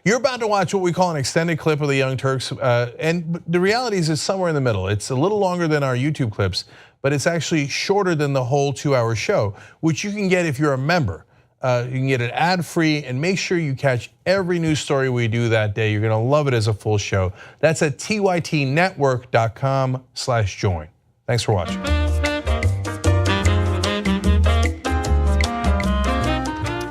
You're about to watch what we call an extended clip of the Young Turks, and the reality is it's somewhere in the middle. It's a little longer than our YouTube clips, but it's actually shorter than the whole 2-hour show, which you can get if you're a member. You can get it ad-free, and make sure you catch every news story we do that day. You're gonna love it as a full show. That's at tytnetwork.com/join. Thanks for watching.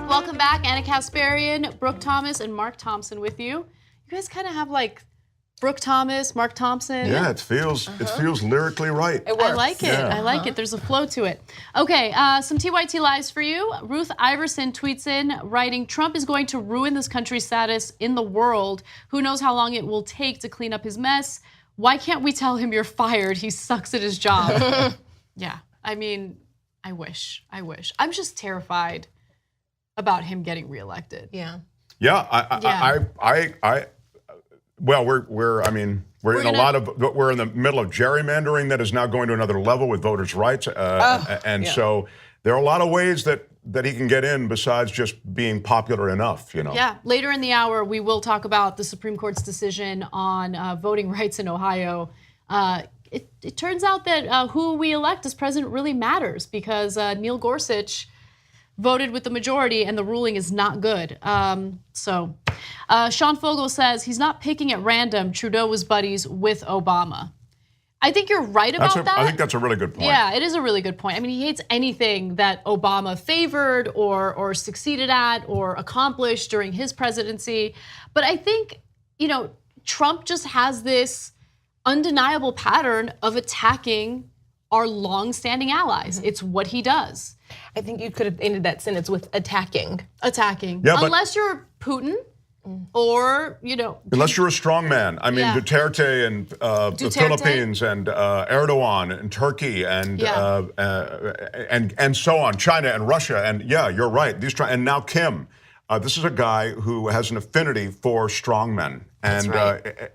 Welcome back, Anna Kasparian, Brooke Thomas, and Mark Thompson with you. You guys kind of have like Brooke Thomas, Mark Thompson. Yeah, it feels lyrically right. It works. I like it. Yeah. I like it. There's a flow to it. Okay, some TYT lives for you. Ruth Iverson tweets in, writing, Trump is going to ruin this country's status in the world. Who knows how long it will take to clean up his mess? Why can't we tell him you're fired? He sucks at his job. Yeah, I mean, I wish. I'm just terrified about him getting reelected. Yeah. Well, we're in the middle of gerrymandering that is now going to another level with voters' rights, so there are a lot of ways that he can get in besides just being popular enough, you know. Yeah, later in the hour we will talk about the Supreme Court's decision on voting rights in Ohio. It turns out that who we elect as president really matters because Neil Gorsuch voted with the majority and the ruling is not good. Sean Fogel says he's not picking at random. Trudeau was buddies with Obama. I think you're right about that. I think that's a really good point. Yeah, it is a really good point. I mean, he hates anything that Obama favored or succeeded at or accomplished during his presidency. But I think, Trump just has this undeniable pattern of attacking our long-standing allies. Mm-hmm. It's what he does. I think you could have ended that sentence with attacking. Yeah, unless you're Putin or, unless you're a strong man. I mean, Duterte and the Philippines and Erdogan and Turkey and so on, China and Russia. And yeah, you're right. And now Kim. This is a guy who has an affinity for strong men. And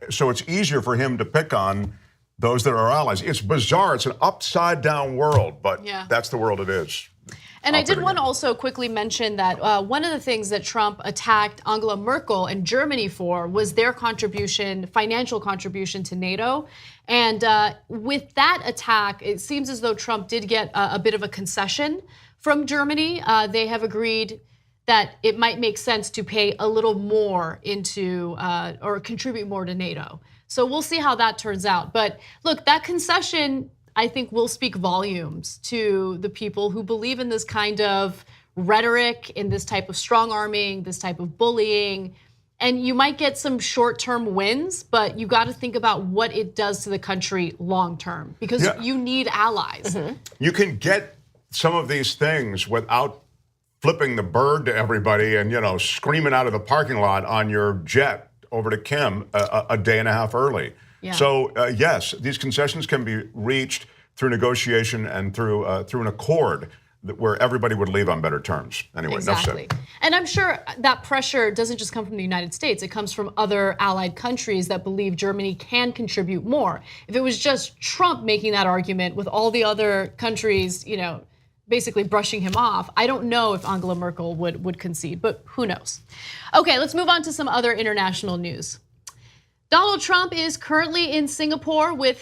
so it's easier for him to pick on those that are allies. It's bizarre. It's an upside down world, but that's the world it is. And I did want to also quickly mention that one of the things that Trump attacked Angela Merkel and Germany for was their financial contribution to NATO. And with that attack, it seems as though Trump did get a bit of a concession from Germany. They have agreed that it might make sense to pay a little more into or contribute more to NATO. So we'll see how that turns out. But look, that concession, I think, will speak volumes to the people who believe in this kind of rhetoric, in this type of strong arming, this type of bullying. And you might get some short-term wins, but you got to think about what it does to the country long-term because you need allies. Mm-hmm. You can get some of these things without flipping the bird to everybody and, screaming out of the parking lot on your jet over to Kim a day and a half early. Yeah. So yes, these concessions can be reached through negotiation and through an accord where everybody would leave on better terms. Anyway, exactly. Enough said. And I'm sure that pressure doesn't just come from the United States. It comes from other allied countries that believe Germany can contribute more. If it was just Trump making that argument with all the other countries, basically brushing him off, I don't know if Angela Merkel would concede, but who knows? Okay, let's move on to some other international news. Donald Trump is currently in Singapore with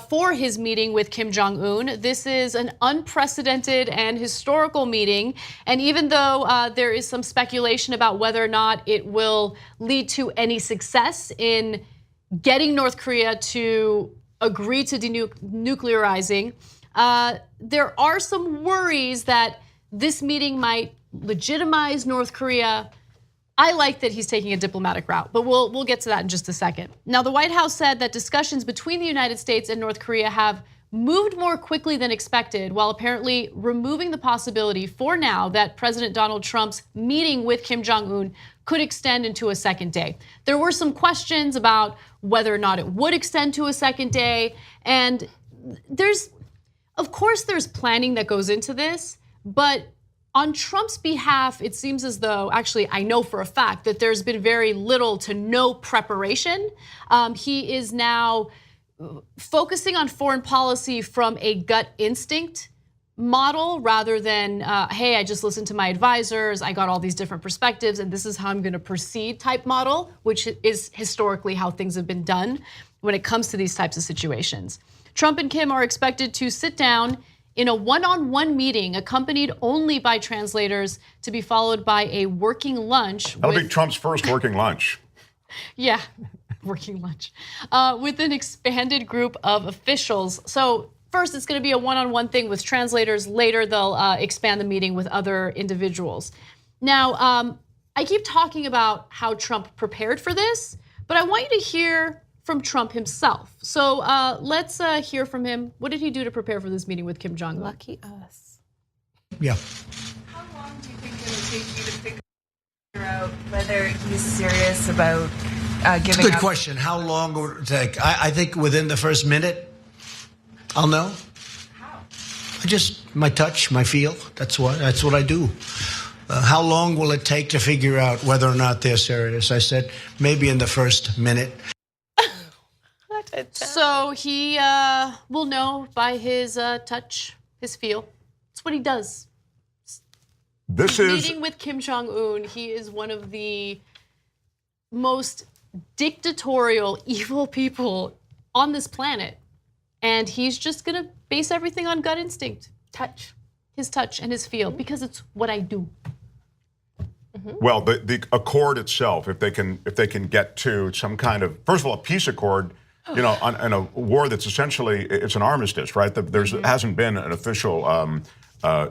for his meeting with Kim Jong-un. This is an unprecedented and historical meeting. And even though there is some speculation about whether or not it will lead to any success in getting North Korea to agree to denuclearizing, there are some worries that this meeting might legitimize North Korea. I like that he's taking a diplomatic route, but we'll get to that in just a second. Now, the White House said that discussions between the United States and North Korea have moved more quickly than expected, while apparently removing the possibility for now that President Donald Trump's meeting with Kim Jong-un could extend into a second day. There were some questions about whether or not it would extend to a second day, and of course there's planning that goes into this, but on Trump's behalf, it seems as though, actually, I know for a fact that there's been very little to no preparation. He is now focusing on foreign policy from a gut instinct model rather than, hey, I just listened to my advisors, I got all these different perspectives, and this is how I'm gonna proceed type model, which is historically how things have been done when it comes to these types of situations. Trump and Kim are expected to sit down in a one-on-one meeting accompanied only by translators to be followed by a working lunch. That'll be Trump's first working lunch. Yeah, working lunch. With an expanded group of officials. So first it's gonna be a one-on-one thing with translators. Later they'll expand the meeting with other individuals. Now, I keep talking about how Trump prepared for this, but I want you to hear from Trump himself. So let's hear from him. What did he do to prepare for this meeting with Kim Jong-un? Lucky us. Yeah. How long do you think it will take you to figure out whether he's serious about giving Good up? question. How long will it take? I think within the first minute, I'll know. How? Just my touch, my feel. That's what I do. How long will it take to figure out whether or not they're serious? I said maybe in the first minute. So he will know by his touch, his feel. It's what he does. This is Meeting with Kim Jong-un, he is one of the most dictatorial, evil people on this planet. And he's just gonna base everything on gut instinct. Touch. His touch and his feel, because it's what I do. well, the accord itself. If they can get to some kind of, first of all, a peace accord. You know, in a war that's essentially, it's an armistice, right? There's hasn't been an official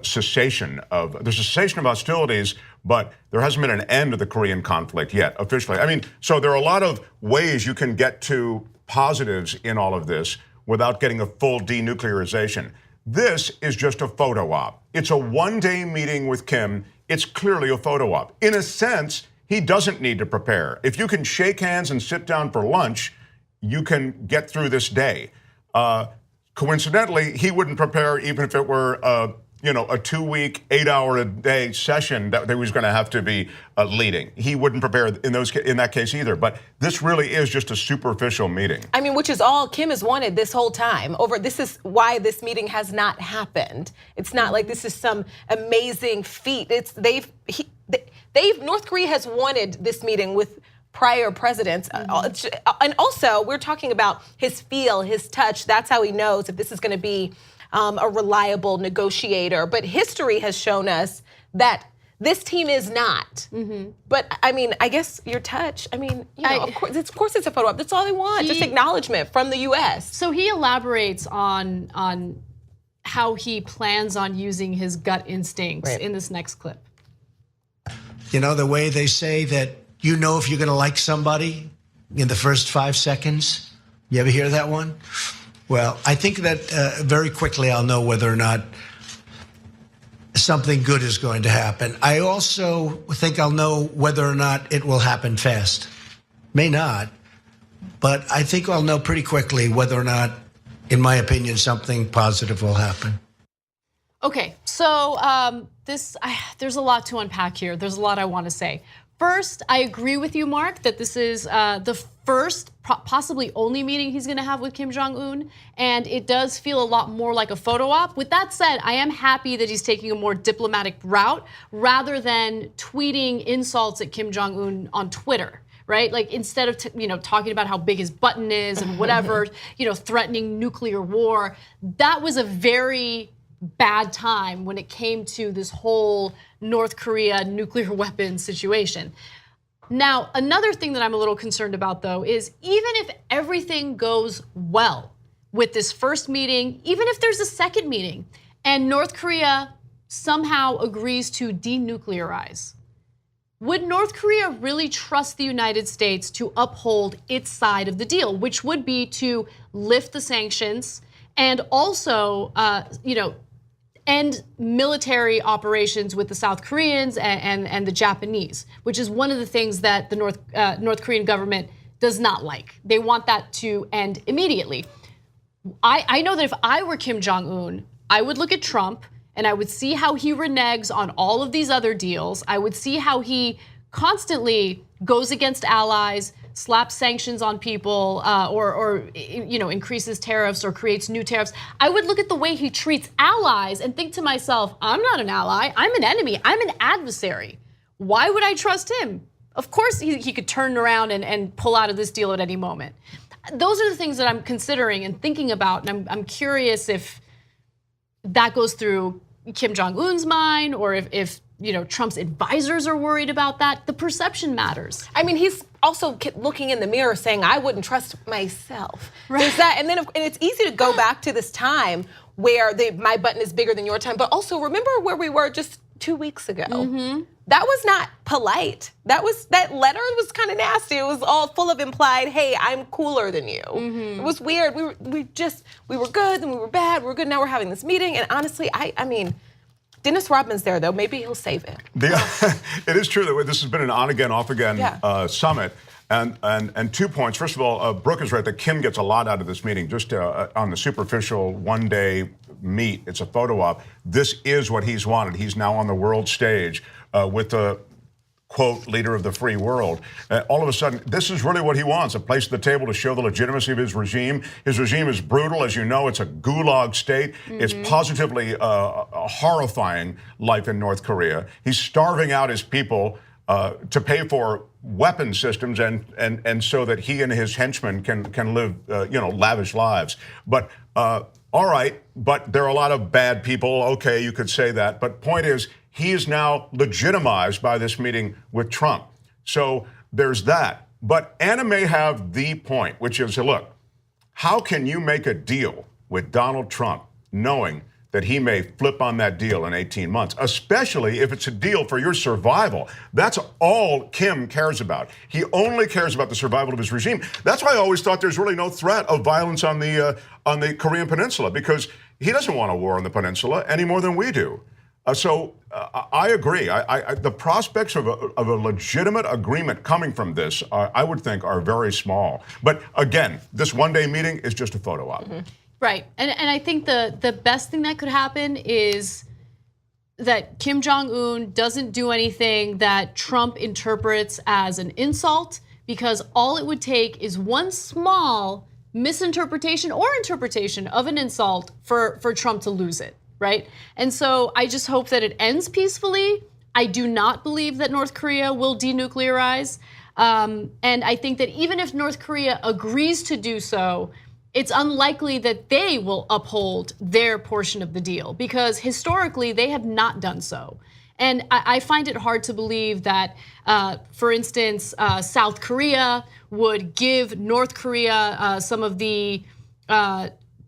cessation of, there's a cessation of hostilities, but there hasn't been an end to the Korean conflict yet, officially. I mean, so there are a lot of ways you can get to positives in all of this without getting a full denuclearization. This is just a photo op. It's a one-day meeting with Kim. It's clearly a photo op. In a sense, he doesn't need to prepare. If you can shake hands and sit down for lunch, you can get through this day. Coincidentally, he wouldn't prepare even if it were a 2-week, 8-hour-a-day session that he was going to have to be leading. He wouldn't prepare in that case either. But this really is just a superficial meeting. I mean, which is all Kim has wanted this whole time. This is why this meeting has not happened. It's not like this is some amazing feat. North Korea has wanted this meeting with prior presidents. And also, we're talking about his feel, his touch. That's how he knows if this is going to be a reliable negotiator. But history has shown us that this team is not. But I mean, I guess your touch, I mean, of course it's a photo op. That's all they want, just acknowledgement from the US. So he elaborates on how he plans on using his gut instincts in this next clip. You know, the way they say that you know if you're going to like somebody in the first 5 seconds. You ever hear that one? Well, I think that very quickly I'll know whether or not something good is going to happen. I also think I'll know whether or not it will happen fast. May not, but I think I'll know pretty quickly whether or not, in my opinion, something positive will happen. Okay, so there's a lot to unpack here. There's a lot I want to say. First, I agree with you, Mark, that this is the first, possibly only meeting he's gonna have with Kim Jong-un, and it does feel a lot more like a photo op. With that said, I am happy that he's taking a more diplomatic route rather than tweeting insults at Kim Jong-un on Twitter, right? Like instead of talking about how big his button is and whatever, threatening nuclear war. That was a very bad time when it came to this whole North Korea nuclear weapons situation. Now, another thing that I'm a little concerned about though is even if everything goes well with this first meeting, even if there's a second meeting and North Korea somehow agrees to denuclearize, would North Korea really trust the United States to uphold its side of the deal, which would be to lift the sanctions and also, end military operations with the South Koreans and the Japanese, which is one of the things that the North Korean government does not like. They want that to end immediately. I know that if I were Kim Jong-un, I would look at Trump and I would see how he reneges on all of these other deals. I would see how he constantly goes against allies, slaps sanctions on people or increases tariffs or creates new tariffs, I would look at the way he treats allies and think to myself, I'm not an ally, I'm an enemy, I'm an adversary. Why would I trust him? Of course he could turn around and pull out of this deal at any moment. Those are the things that I'm considering and thinking about, and I'm curious if that goes through Kim Jong-un's mind, or if Trump's advisors are worried about that. The perception matters. I mean, he's also looking in the mirror saying, I wouldn't trust myself. Right. There's that, and it's easy to go back to this time where my button is bigger than your time, but also remember where we were just 2 weeks ago. That was not polite. That letter was kind of nasty. It was all full of implied, hey, I'm cooler than you. It was weird. We were good, then we were bad. We were good. Now we're having this meeting. And honestly, I mean, Dennis Rodman's there though. Maybe he'll save it. It is true that this has been an on again, off again summit. And 2 points. First of all, Brooke is right that Kim gets a lot out of this meeting. Just on the superficial one-day meet, it's a photo op. This is what he's wanted. He's now on the world stage with the quote leader of the free world. All of a sudden, this is really what he wants: a place at the table to show the legitimacy of his regime. His regime is brutal, as you know. It's a gulag state. It's positively a horrifying life in North Korea. He's starving out his people to pay for weapon systems and so that he and his henchmen can live lavish lives. But all right, but there are a lot of bad people. Okay, you could say that. But point is, he is now legitimized by this meeting with Trump. So there's that. But Anna may have the point, which is, look, how can you make a deal with Donald Trump knowing that he may flip on that deal in 18 months, especially if it's a deal for your survival? That's all Kim cares about. He only cares about the survival of his regime. That's why I always thought there's really no threat of violence on the Korean Peninsula, because he doesn't want a war on the peninsula any more than we do. So I agree. The prospects of a legitimate agreement coming from this, I would think, are very small. But again, this one-day meeting is just a photo op. Right, and I think the best thing that could happen is that Kim Jong-un doesn't do anything that Trump interprets as an insult, because all it would take is one small misinterpretation or interpretation of an insult for Trump to lose it, right? And so I just hope that it ends peacefully. I do not believe that North Korea will denuclearize. And I think that even if North Korea agrees to do so, it's unlikely that they will uphold their portion of the deal, because historically they have not done so. And I find it hard to believe that, for instance, South Korea would give North Korea some of the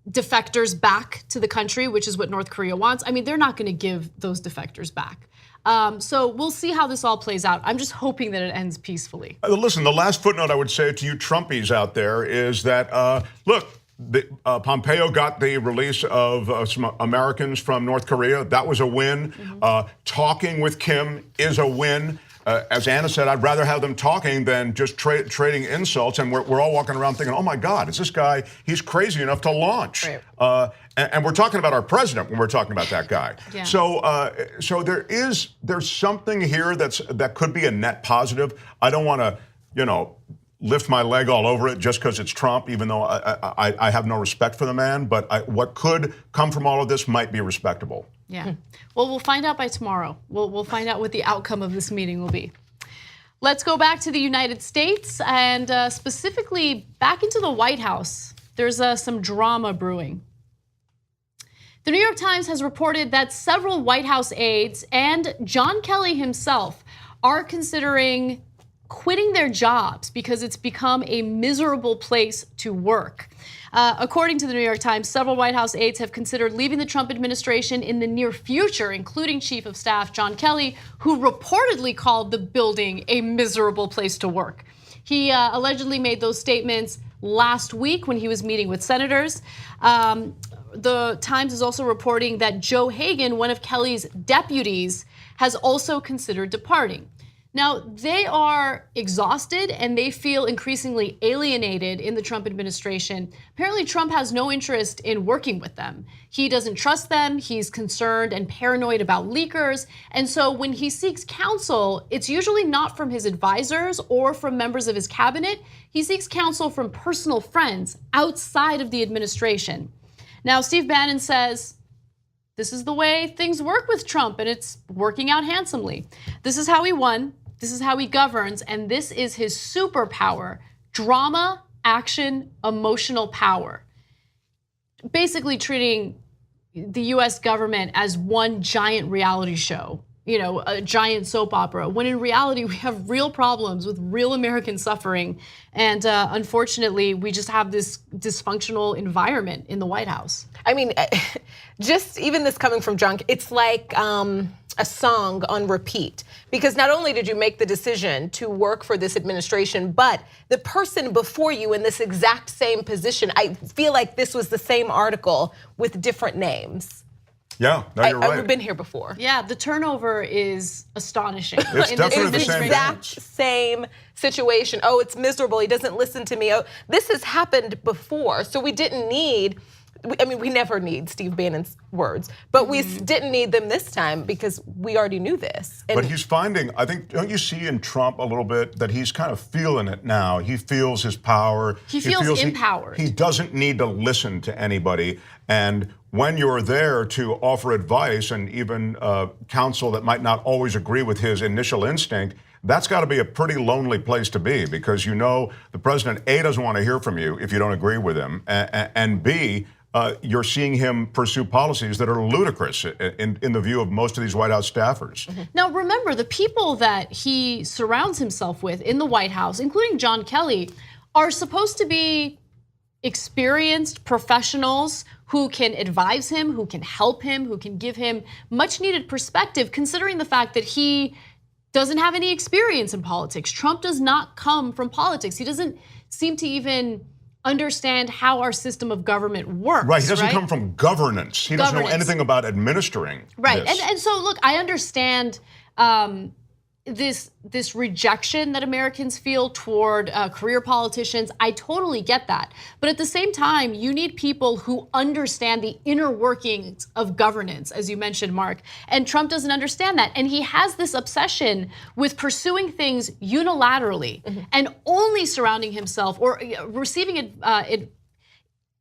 defectors back to the country, which is what North Korea wants. I mean, they're not going to give those defectors back. So we'll see how this all plays out. I'm just hoping that it ends peacefully. Listen, the last footnote I would say to you Trumpies out there is that, look, Pompeo got the release of some Americans from North Korea. That was a win. Talking with Kim is a win. As Anna said, I'd rather have them talking than just trading insults. And we're all walking around thinking, oh my God, is this guy, he's crazy enough to launch. Right. And we're talking about our president when we're talking about that guy. Yeah. So there's something here that could be a net positive. I don't want to, lift my leg all over it just because it's Trump, even though I have no respect for the man. But what could come from all of this might be respectable. Yeah. Well, we'll find out by tomorrow. We'll find out what the outcome of this meeting will be. Let's go back to the United States and specifically back into the White House. There's some drama brewing. The New York Times has reported that several White House aides and John Kelly himself are considering quitting their jobs because it's become a miserable place to work. According to the New York Times, several White House aides have considered leaving the Trump administration in the near future, including Chief of Staff John Kelly, who reportedly called the building a miserable place to work. He allegedly made those statements last week when he was meeting with senators. The Times is also reporting that Joe Hagan, one of Kelly's deputies, has also considered departing. Now, they are exhausted and they feel increasingly alienated in the Trump administration. Apparently, Trump has no interest in working with them. He doesn't trust them. He's concerned and paranoid about leakers. And so when he seeks counsel, it's usually not from his advisors or from members of his cabinet. He seeks counsel from personal friends outside of the administration. Now, Steve Bannon says, this is the way things work with Trump, and it's working out handsomely. This is how he won. This is how he governs, and this is his superpower: drama, action, emotional power. Basically treating the US government as one giant reality show, a giant soap opera, when in reality we have real problems with real American suffering. And unfortunately, we just have this dysfunctional environment in the White House. I mean, just even this coming from Junk, it's like a song on repeat. Because not only did you make the decision to work for this administration, but the person before you in this exact same position, I feel like this was the same article with different names. Yeah, no, you're right. I've been here before. Yeah, the turnover is astonishing. It's definitely the same exact same situation. Oh, it's miserable. He doesn't listen to me. Oh, this has happened before. So we didn't need, we never need Steve Bannon's words, but we didn't need them this time because we already knew this. But he's finding, I think, don't you see in Trump a little bit that he's kind of feeling it now? He feels his power. He feels empowered. He doesn't need to listen to anybody. And when you're there to offer advice and even counsel that might not always agree with his initial instinct, that's got to be a pretty lonely place to be, because the president, A, doesn't want to hear from you if you don't agree with him, and B, you're seeing him pursue policies that are ludicrous in the view of most of these White House staffers. Now, remember, the people that he surrounds himself with in the White House, including John Kelly, are supposed to be experienced professionals who can advise him, who can help him, who can give him much needed perspective, considering the fact that he doesn't have any experience in politics. Trump does not come from politics. He doesn't seem to even understand how our system of government works. Right, he doesn't come from governance. He doesn't know anything about administering. Right, this. And so look, I understand this rejection that Americans feel toward career politicians. I totally get that. But at the same time, you need people who understand the inner workings of governance, as you mentioned, Mark. And Trump doesn't understand that. And he has this obsession with pursuing things unilaterally and only surrounding himself or receiving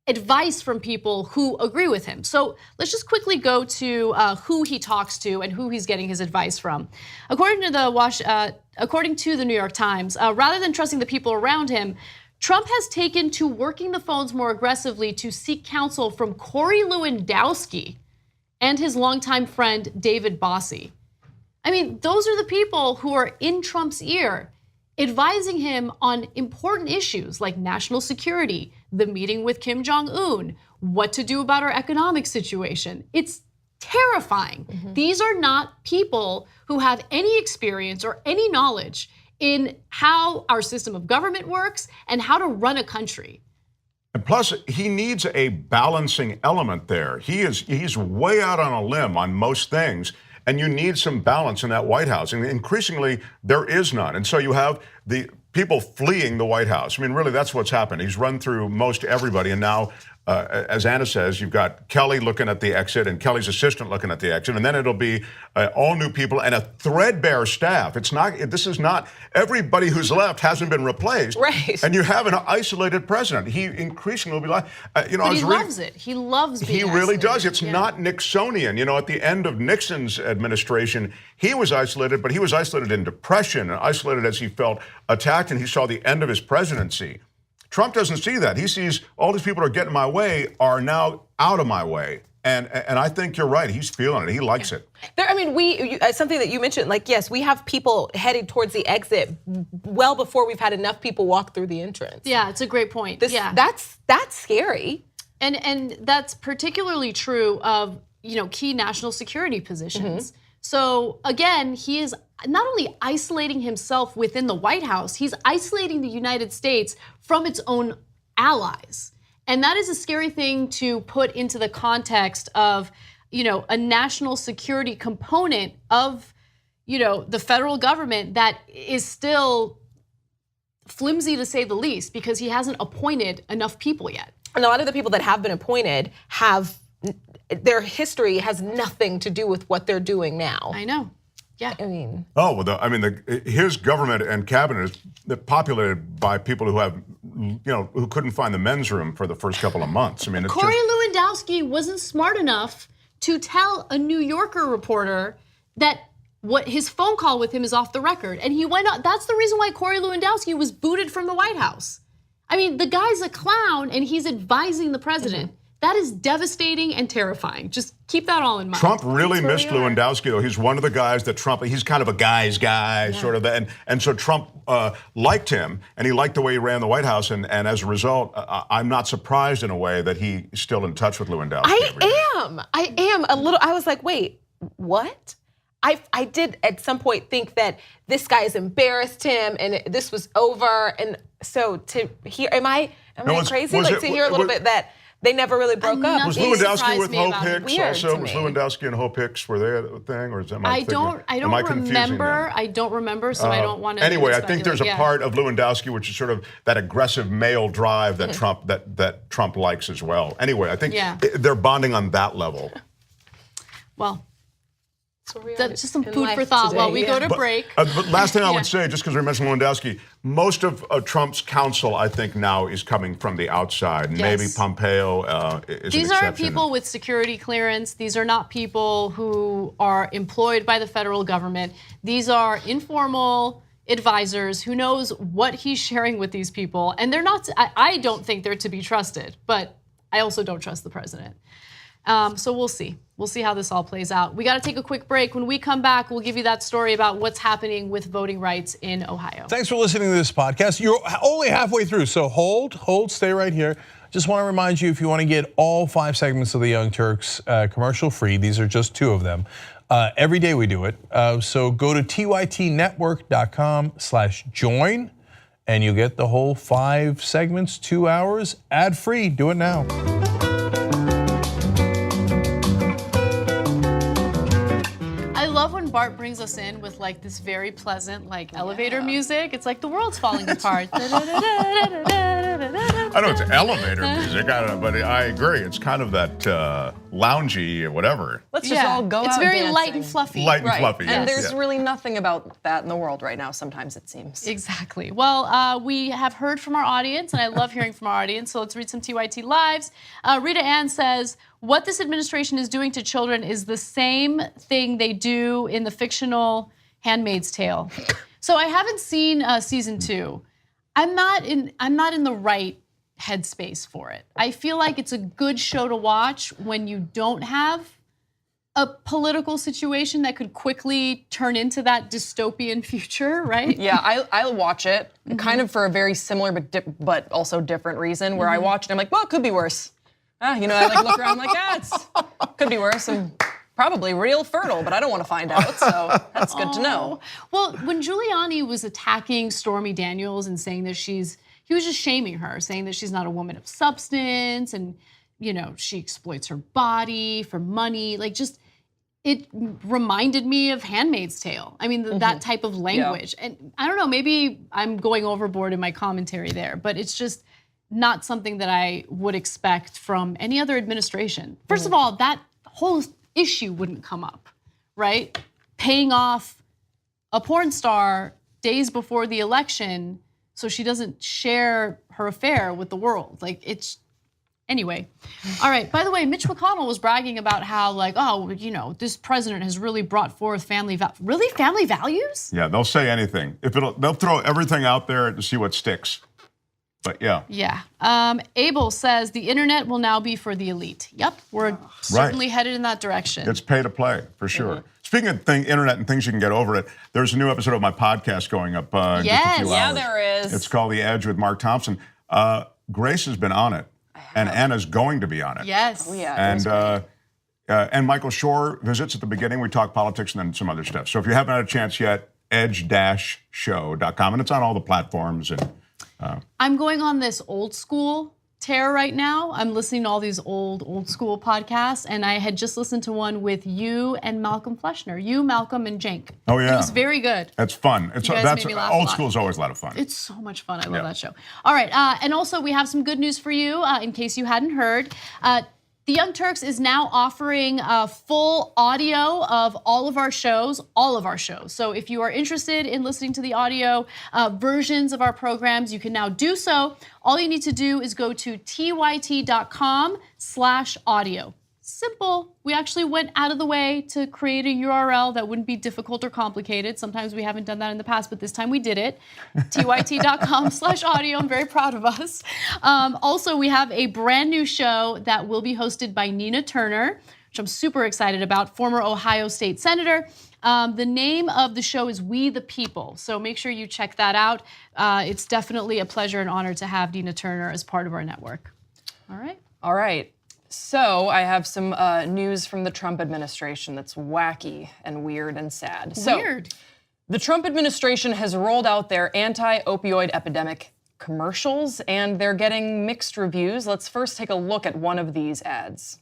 advice from people who agree with him. So let's just quickly go to who he talks to and who he's getting his advice from. According to the New York Times, rather than trusting the people around him, Trump has taken to working the phones more aggressively to seek counsel from Corey Lewandowski and his longtime friend David Bossie. I mean, those are the people who are in Trump's ear, advising him on important issues like national security, the meeting with Kim Jong-un, what to do about our economic situation. It's terrifying. These are not people who have any experience or any knowledge in how our system of government works and how to run a country. And plus, he needs a balancing element there. He's way out on a limb on most things. And you need some balance in that White House. And increasingly, there is none. And so you have the people fleeing the White House. I mean, really, that's what's happened. He's run through most everybody. And now, as Anna says, you've got Kelly looking at the exit and Kelly's assistant looking at the exit. And then it'll be all new people and a threadbare staff. This is not, everybody who's left hasn't been replaced. Right. And you have an isolated president. He increasingly will be like, but he loves it. He loves being He really isolated. does. It's not Nixonian. At the end of Nixon's administration, he was isolated, but he was isolated in depression and isolated as he felt attacked, and he saw the end of his presidency. Trump doesn't see that. He sees all these people who are getting in my way are now out of my way. And I think you're right. He's feeling it. He likes it. Something that you mentioned, like, yes, we have people heading towards the exit well before we've had enough people walk through the entrance. Yeah, it's a great point. That's scary. And that's particularly true of key national security positions. So again, he is not only isolating himself within the White House, he's isolating the United States from its own allies. And that is a scary thing to put into the context of, a national security component of the federal government that is still flimsy to say the least because he hasn't appointed enough people yet. And a lot of the people that have been appointed their history has nothing to do with what they're doing now. I know. Yeah. I mean. Oh, well, his government and cabinet is populated by people who have, who couldn't find the men's room for the first couple of months. I mean, it's Corey Lewandowski wasn't smart enough to tell a New Yorker reporter that what his phone call with him is off the record. And he went on. That's the reason why Corey Lewandowski was booted from the White House. I mean, the guy's a clown and he's advising the president. That is devastating and terrifying. Just keep that all in mind. Trump really missed Lewandowski, though. He's one of the guys that he's kind of a guy's guy, sort of. And so Trump liked him, and he liked the way he ran the White House. And as a result, I'm not surprised in a way that he's still in touch with Lewandowski. I am a little, I was like, wait, what? I did at some point think that this guy has embarrassed him and this was over. And so to hear, am I crazy? To hear a little bit that they never really broke up. Was Lewandowski with Hope Hicks also? Was Lewandowski and Hope Hicks, were they a thing, or is that my I don't remember, so I don't want to. Anyway, I think there's a part of Lewandowski which is sort of that aggressive male drive that Trump likes as well. Anyway, I think they're bonding on that level. Well, that's just some food for thought while we go to break. But last thing I would say, just because we mentioned Lewandowski, most of Trump's counsel, I think, now is coming from the outside. Yes. Maybe Pompeo is These an exception. aren't people with security clearance. These are not people who are employed by the federal government. These are informal advisors who knows what he's sharing with these people. And they're not, I don't think they're to be trusted, but I also don't trust the president. So we'll see. We'll see how this all plays out. We got to take a quick break. When we come back, we'll give you that story about what's happening with voting rights in Ohio. Thanks for listening to this podcast. You're only halfway through, so hold, stay right here. Just want to remind you, if you want to get all 5 segments of the Young Turks commercial free, these are just 2 of them. Every day we do it. So go to tytnetwork.com/join and you get the whole 5 segments, 2 hours, ad free. Do it now. I love when Bart brings us in with like this very pleasant elevator music. It's like the world's falling apart. I know it's elevator music, but I agree. It's kind of that loungy whatever. Let's just all go out It's very dancing. light and fluffy. Light and fluffy, And there's really nothing about that in the world right now, sometimes it seems. Exactly. Well, we have heard from our audience, and I love hearing from our audience, so let's read some TYT Lives. Rita Ann says, what this administration is doing to children is the same thing they do in the fictional Handmaid's Tale. So I haven't seen season 2. I'm not in the right headspace for it. I feel like it's a good show to watch when you don't have a political situation that could quickly turn into that dystopian future, right? Yeah, I'll watch it kind of for a very similar but also different reason where I watch it, I'm like, well, it could be worse. I look around like, it could be worse. I'm probably real fertile, but I don't want to find out, so that's good to know. Well, when Giuliani was attacking Stormy Daniels and saying that he was just shaming her, saying that she's not a woman of substance and, she exploits her body for money. It reminded me of Handmaid's Tale. I mean, that type of language. Yeah. And I don't know, maybe I'm going overboard in my commentary there, but it's just not something that I would expect from any other administration. First of all, that whole issue wouldn't come up, right? Paying off a porn star days before the election so she doesn't share her affair with the world. Anyway. All right, by the way, Mitch McConnell was bragging about how this president has really brought forth family values? Yeah, they'll say anything. They'll throw everything out there to see what sticks. But yeah. Yeah. Abel says the internet will now be for the elite. Yep, we're certainly headed in that direction. It's pay to play, for sure. Speaking of internet and things you can get over it, there's a new episode of my podcast going up in just a few hours. Yeah, there is. It's called The Edge with Mark Thompson. Grace has been on it, and Anna's going to be on it. Yes. Oh, yeah. And Michael Shore visits at the beginning. We talk politics and then some other stuff. So if you haven't had a chance yet, edge-show.com, and it's on all the platforms. And I'm going on this old school tear right now. I'm listening to all these old school podcasts, and I had just listened to one with you and Malcolm Fleshner. You, Malcolm, and Cenk. Oh yeah, it was very good. That's fun. Made me laugh a old lot. school is always a lot of fun. It's so much fun. I love that show. All right, and also we have some good news for you in case you hadn't heard. The Young Turks is now offering full audio of all of our shows. So if you are interested in listening to the audio versions of our programs, you can now do so. All you need to do is go to tyt.com/audio. Simple. We actually went out of the way to create a URL that wouldn't be difficult or complicated. Sometimes we haven't done that in the past, but this time we did it. tyt.com/audio. I'm very proud of us. Also, we have a brand new show that will be hosted by Nina Turner, which I'm super excited about, former Ohio State Senator. The name of the show is We the People, so make sure you check that out. It's definitely a pleasure and honor to have Nina Turner as part of our network. All right. So I have some news from the Trump administration that's wacky and weird and sad. Weird. The Trump administration has rolled out their anti-opioid epidemic commercials, and they're getting mixed reviews. Let's first take a look at one of these ads.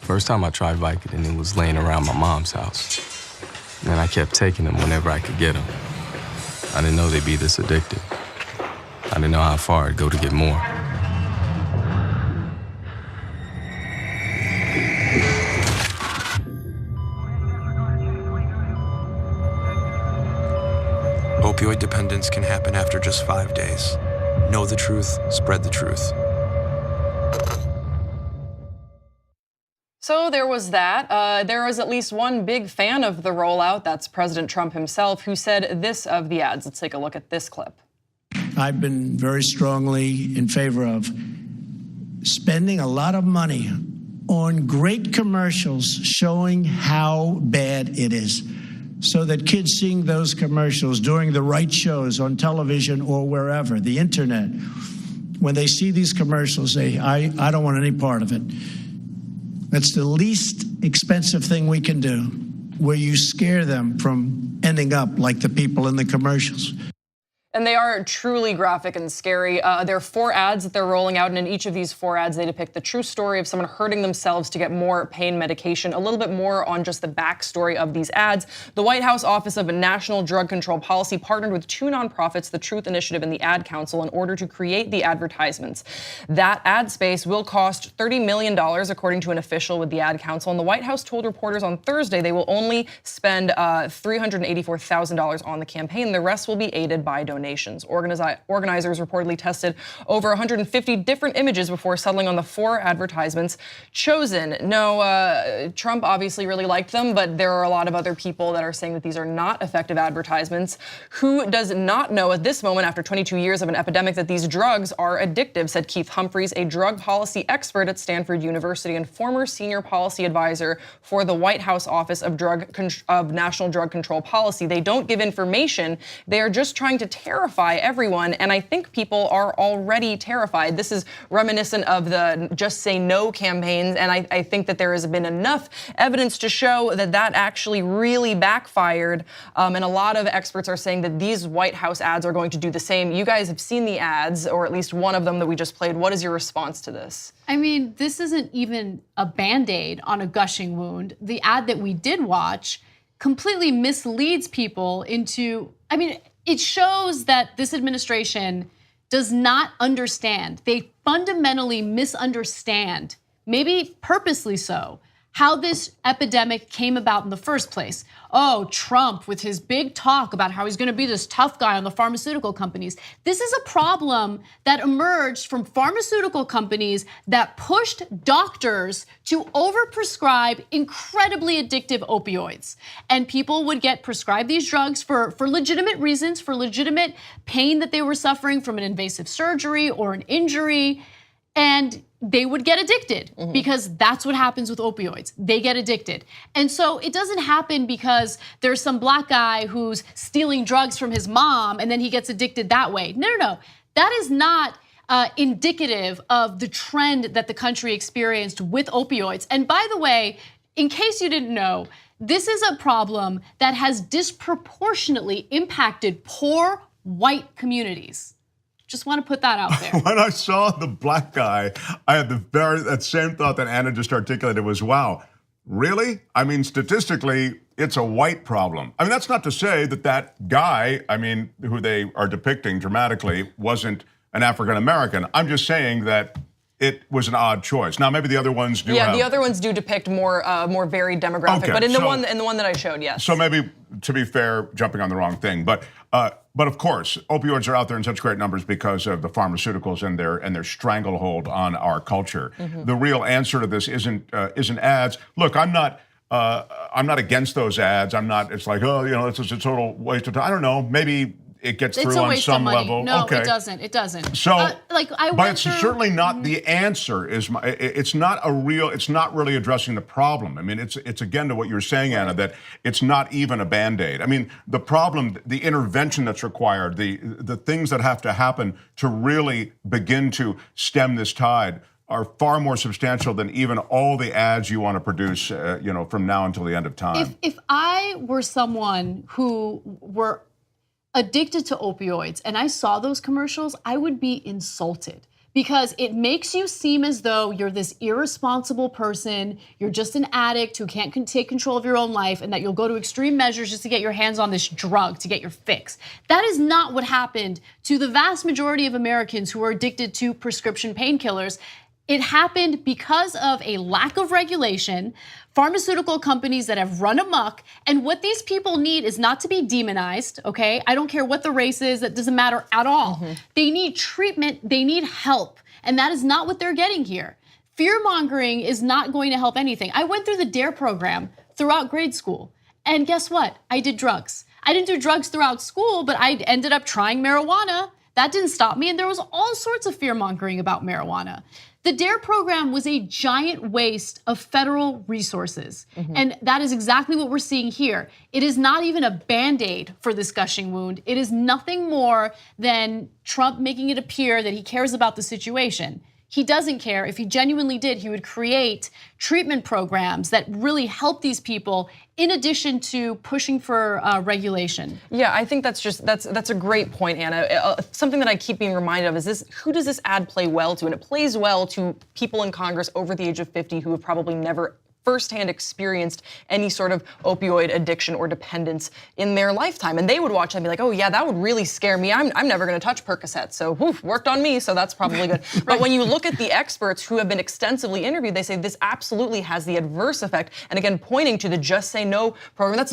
First time I tried Vicodin, it was laying around my mom's house. And I kept taking them whenever I could get them. I didn't know they'd be this addictive. I didn't know how far I'd go to get more. Opioid dependence can happen after just 5 days. Know the truth, spread the truth. So there was that. There was at least one big fan of the rollout. That's President Trump himself, who said this of the ads. Let's take a look at this clip. I've been very strongly in favor of spending a lot of money on great commercials showing how bad it is, so that kids seeing those commercials during the right shows on television or wherever, the internet, when they see these commercials, say, I don't want any part of it. That's the least expensive thing we can do, where you scare them from ending up like the people in the commercials. And they are truly graphic and scary. There are 4 ads that they're rolling out, and in each of these 4 ads, they depict the true story of someone hurting themselves to get more pain medication. A little bit more on just the backstory of these ads. The White House Office of National Drug Control Policy partnered with 2 nonprofits, the Truth Initiative and the Ad Council, in order to create the advertisements. That ad space will cost $30 million, according to an official with the Ad Council. And the White House told reporters on Thursday they will only spend $384,000 on the campaign. The rest will be aided by donations. Organizers reportedly tested over 150 different images before settling on the 4 advertisements chosen. No, Trump obviously really liked them, but there are a lot of other people that are saying that these are not effective advertisements. Who does not know at this moment, after 22 years of an epidemic, that these drugs are addictive, said Keith Humphreys, a drug policy expert at Stanford University and former senior policy advisor for the White House Office of National Drug Control Policy. They don't give information. They are just trying to terrify everyone, and I think people are already terrified. This is reminiscent of the Just Say No campaigns, and I think that there has been enough evidence to show that that actually really backfired, and a lot of experts are saying that these White House ads are going to do the same. You guys have seen the ads, or at least one of them that we just played. What is your response to this? I mean, this isn't even a Band-Aid on a gushing wound. The ad that we did watch completely misleads people into, it shows that this administration does not understand. They fundamentally misunderstand, maybe purposely so, how this epidemic came about in the first place. Oh, Trump with his big talk about how he's going to be this tough guy on the pharmaceutical companies. This is a problem that emerged from pharmaceutical companies that pushed doctors to overprescribe incredibly addictive opioids. And people would get prescribed these drugs for legitimate reasons, for legitimate pain that they were suffering from an invasive surgery or an injury. And they would get addicted because that's what happens with opioids. They get addicted. And so it doesn't happen because there's some black guy who's stealing drugs from his mom and then he gets addicted that way. No. That is not indicative of the trend that the country experienced with opioids. And by the way, in case you didn't know, this is a problem that has disproportionately impacted poor white communities. Just want to put that out there. When I saw the black guy, I had that same thought that Anna just articulated was, wow, really? I mean, statistically, it's a white problem. I mean, that's not to say that guy, I mean, who they are depicting dramatically, wasn't an African American. I'm just saying that it was an odd choice. Now, maybe the other ones do. Yeah, the other ones do depict more varied demographic. Okay, but in the one that I showed, yes. So maybe, to be fair, jumping on the wrong thing. But of course, opioids are out there in such great numbers because of the pharmaceuticals and their stranglehold on our culture. Mm-hmm. The real answer to this isn't ads. Look, I'm not against those ads. I'm not. It's like, oh, it's a total waste of time. I don't know. Maybe it gets through on some level. No, okay. it doesn't. It doesn't. So, but it's certainly not the answer. It's not It's not really addressing the problem. I mean, it's again to what you're saying, Anna, that it's not even a Band-Aid. I mean, the problem, the intervention that's required, the things that have to happen to really begin to stem this tide are far more substantial than even all the ads you want to produce, from now until the end of time. If I were someone who were addicted to opioids and I saw those commercials, I would be insulted because it makes you seem as though you're this irresponsible person, you're just an addict who can't take control of your own life, and that you'll go to extreme measures just to get your hands on this drug to get your fix. That is not what happened to the vast majority of Americans who are addicted to prescription painkillers. It happened because of a lack of regulation, pharmaceutical companies that have run amok, and what these people need is not to be demonized, okay? I don't care what the race is, that doesn't matter at all. Mm-hmm. They need treatment, they need help, and that is not what they're getting here. Fear-mongering is not going to help anything. I went through the DARE program throughout grade school, and guess what? I did drugs. I didn't do drugs throughout school, but I ended up trying marijuana. That didn't stop me, and there was all sorts of fear-mongering about marijuana. The DARE program was a giant waste of federal resources. Mm-hmm. And that is exactly what we're seeing here. It is not even a Band-Aid for this gushing wound. It is nothing more than Trump making it appear that he cares about the situation. He doesn't care. If he genuinely did, he would create treatment programs that really help these people in addition to pushing for regulation. Yeah, I think that's a great point, Anna. Something that I keep being reminded of is who does this ad play well to? And it plays well to people in Congress over the age of 50 who have probably never firsthand experienced any sort of opioid addiction or dependence in their lifetime. And they would watch and be like, oh yeah, that would really scare me. I'm never gonna touch Percocet. So worked on me, so that's probably good. Right. But when you look at the experts who have been extensively interviewed, they say this absolutely has the adverse effect. And again, pointing to the Just Say No program,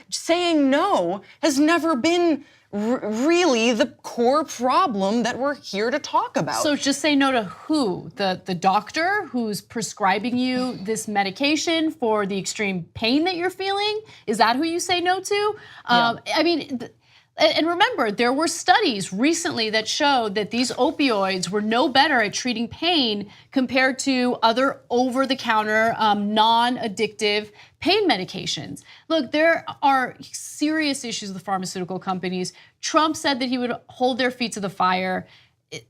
saying no has never been really the core problem that we're here to talk about. So just say no to who? The doctor who's prescribing you this medication for the extreme pain that you're feeling? Is that who you say no to? Yeah. I mean, and remember, there were studies recently that showed that these opioids were no better at treating pain compared to other over-the-counter, non-addictive pain medications. Look, there are serious issues with pharmaceutical companies. Trump said that he would hold their feet to the fire.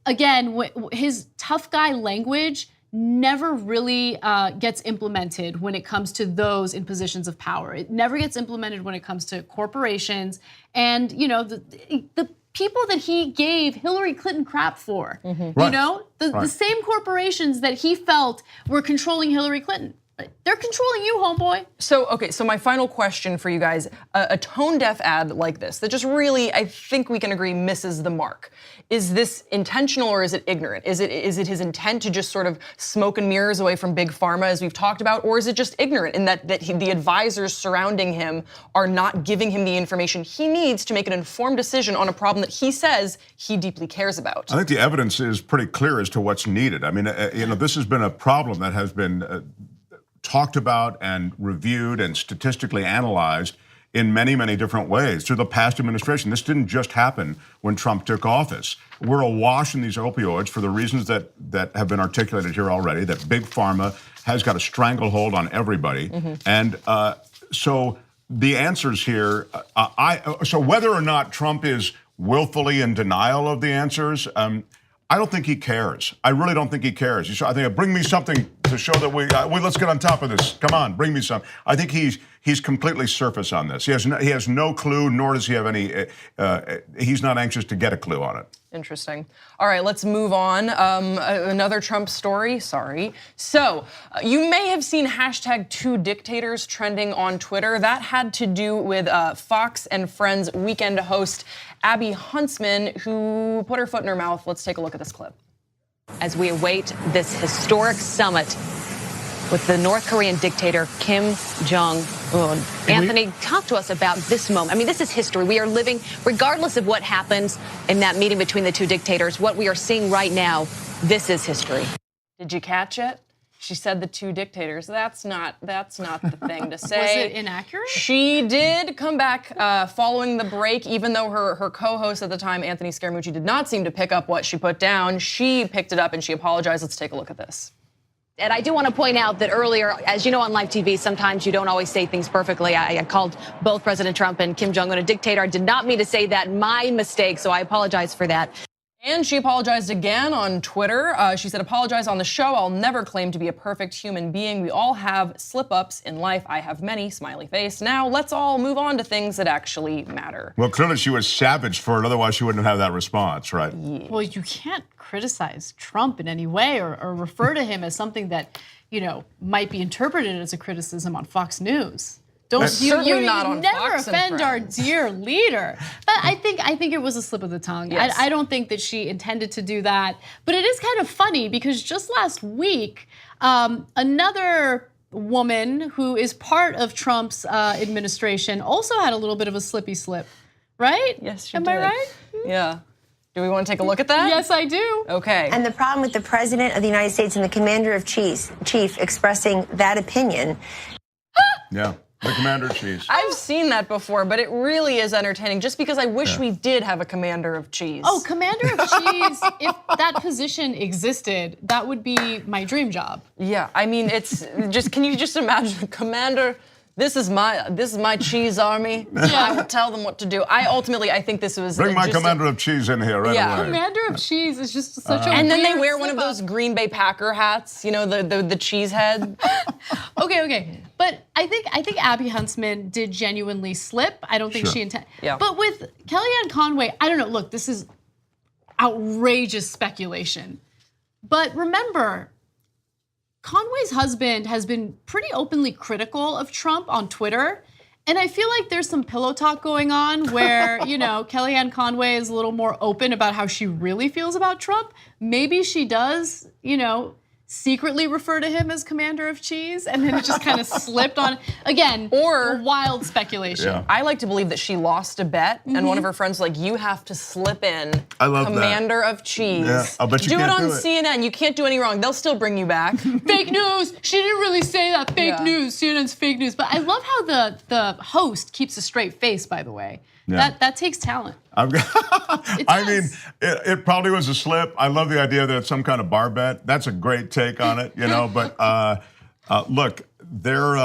Again, his tough guy language never really gets implemented when it comes to those in positions of power. It never gets implemented when it comes to corporations and the people that he gave Hillary Clinton crap for. Mm-hmm. Right. The same corporations that he felt were controlling Hillary Clinton. They're controlling you, homeboy. So my final question for you guys, a tone-deaf ad like this that just really, I think we can agree, misses the mark. Is this intentional or is it ignorant? Is it his intent to just sort of smoke and mirrors away from Big Pharma, as we've talked about, or is it just ignorant in that the advisors surrounding him are not giving him the information he needs to make an informed decision on a problem that he says he deeply cares about? I think the evidence is pretty clear as to what's needed. I mean, this has been a problem that has been talked about and reviewed and statistically analyzed in many, many different ways through the past administration. This didn't just happen when Trump took office. We're awash in these opioids for the reasons that have been articulated here already, that Big Pharma has got a stranglehold on everybody. Mm-hmm. And so the answers here, so whether or not Trump is willfully in denial of the answers, I don't think he cares. I really don't think he cares. I think, bring me something to show that let's get on top of this. Come on, bring me some. I think he's completely surface on this. He has no clue, nor does he have any. He's not anxious to get a clue on it. Interesting. All right, let's move on. Another Trump story, sorry. So, you may have seen #2dictators trending on Twitter. That had to do with Fox and Friends weekend host Abby Huntsman, who put her foot in her mouth. Let's take a look at this clip. As we await this historic summit with the North Korean dictator Kim Jong-un. Anthony, talk to us about this moment. I mean, this is history. We are living, regardless of what happens in that meeting between the two dictators, what we are seeing right now, this is history. Did you catch it? She said the two dictators. That's not the thing to say. Was it inaccurate? She did come back following the break, even though her co-host at the time, Anthony Scaramucci, did not seem to pick up what she put down. She picked it up and she apologized. Let's take a look at this. And I do want to point out that earlier, as you know, on live TV, sometimes you don't always say things perfectly. I called both President Trump and Kim Jong-un a dictator. I did not mean to say that. My mistake, so I apologize for that. And she apologized again on Twitter. She said, apologize on the show. I'll never claim to be a perfect human being. We all have slip-ups in life. I have many, smiley face. Now let's all move on to things that actually matter. Well, clearly she was savage for it. Otherwise, she wouldn't have that response, right? Yeah. Well, you can't criticize Trump in any way or refer to him as something that, might be interpreted as a criticism on Fox News. Certainly not on never Fox and offend our Friends. dear leader. But I think it was a slip of the tongue. Yes. I don't think that she intended to do that. But it is kind of funny because just last week, another woman who is part of Trump's administration also had a little bit of a slippy slip, right? Yes, she Am did. I right? Yeah. Do we want to take a look at that? Yes, I do. Okay. And the problem with the President of the United States and the Commander of Chief expressing that opinion. Yeah. The Commander-in-Chief. I've seen that before, but it really is entertaining just because I wish we did have a commander of cheese. Oh, commander of cheese, if that position existed, that would be my dream job. Yeah, I mean, it's just, can you just imagine, commander, this is my cheese army. Yeah. I will tell them what to do. I think this was Bring my just Commander of Cheese in here right Yeah. away. Commander of cheese is just such a and then they weird wear one of slip-up. those Green Bay Packer hats, the cheese head. Okay. But I think Abby Huntsman did genuinely slip. I don't think Sure. she intended. Yeah. But with Kellyanne Conway, I don't know. Look, this is outrageous speculation. But remember, Conway's husband has been pretty openly critical of Trump on Twitter. And I feel like there's some pillow talk going on where, Kellyanne Conway is a little more open about how she really feels about Trump. Maybe she does, secretly refer to him as Commander of Cheese, and then it just kind of slipped on. Again, Or- wild speculation. Yeah. I like to believe that she lost a bet, and one of her friends was like, you have to slip in I love that. Commander of Cheese. Yeah, I'll bet you do can't it on do it. CNN. You can't do any wrong. They'll still bring you back. Fake news. She didn't really say that. Fake Yeah. news. CNN's fake news. But I love how the host keeps a straight face, by the way. Yeah. That takes talent. I mean, does. it probably was a slip. I love the idea that it's some kind of bar bet. That's a great take on it, But look, they're.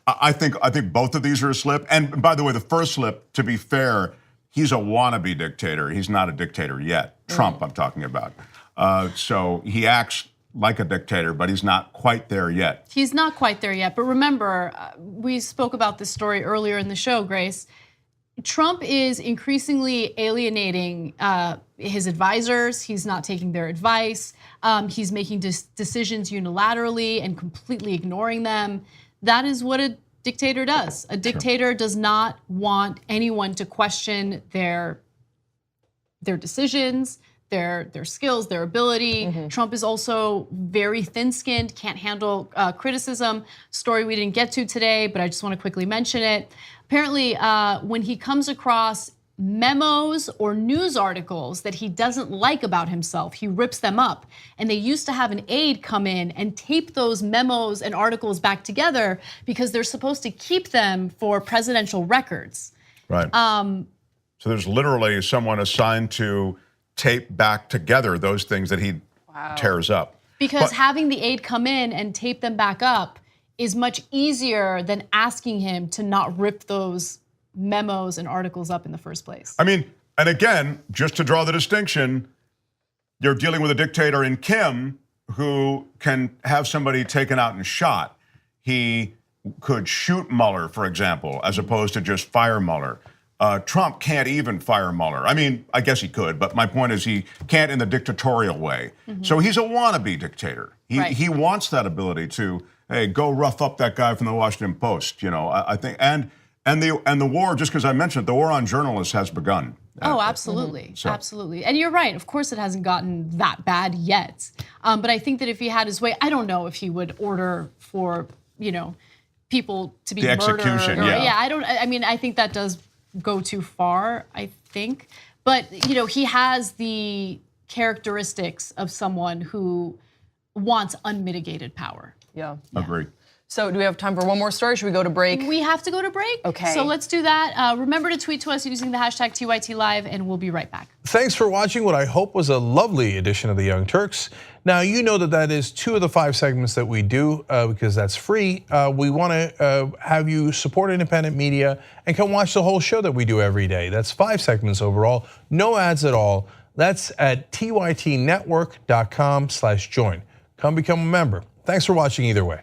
I think both of these are a slip. And by the way, the first slip, to be fair, he's a wannabe dictator. He's not a dictator yet. Trump, I'm talking about. So he acts like a dictator, but he's not quite there yet. He's not quite there yet. But remember, we spoke about this story earlier in the show, Grace. Trump is increasingly alienating his advisors. He's not taking their advice. He's making decisions unilaterally and completely ignoring them. That is what a dictator does. A dictator does not want anyone to question their decisions, their skills, their ability. Trump is also very thin-skinned, can't handle criticism. Story we didn't get to today, but I just want to quickly mention it. Apparently, when he comes across memos or news articles that he doesn't like about himself, he rips them up. And they used to have an aide come in and tape those memos and articles back together because they're supposed to keep them for presidential records. Right. So there's literally someone assigned to tape back together those things that he tears up. Because having the aide come in and tape them back up is much easier than asking him to not rip those memos and articles up in the first place. I mean, and again, just to draw the distinction, you're dealing with a dictator in Kim who can have somebody taken out and shot. He could shoot Mueller, for example, as opposed to just fire Mueller. Trump can't even fire Mueller. I mean, I guess he could, but my point is he can't in the dictatorial way. So he's a wannabe dictator. He wants that ability to, hey, go rough up that guy from the Washington Post. You know, I think, and the war, just because I mentioned it, the war on journalists has begun. Oh, absolutely, absolutely. And you're right. Of course, it hasn't gotten that bad yet. But I think that if he had his way, I don't know if he would order for people to be the murdered. execution. I mean, I think that does go too far. I think, but he has the characteristics of someone who wants unmitigated power. Yeah. Agreed. So do we have time for one more story? Should we go to break? We have to go to break. Okay. So let's do that. Remember to tweet to us using the hashtag TYTLive, and we'll be right back. Thanks for watching what I hope was a lovely edition of the Young Turks. Now, you know that is 2 of the 5 segments that we do because that's free. We want to have you support independent media and come watch the whole show that we do every day. That's 5 segments overall, no ads at all. That's at tytnetwork.com/join. Come become a member. Thanks for watching either way.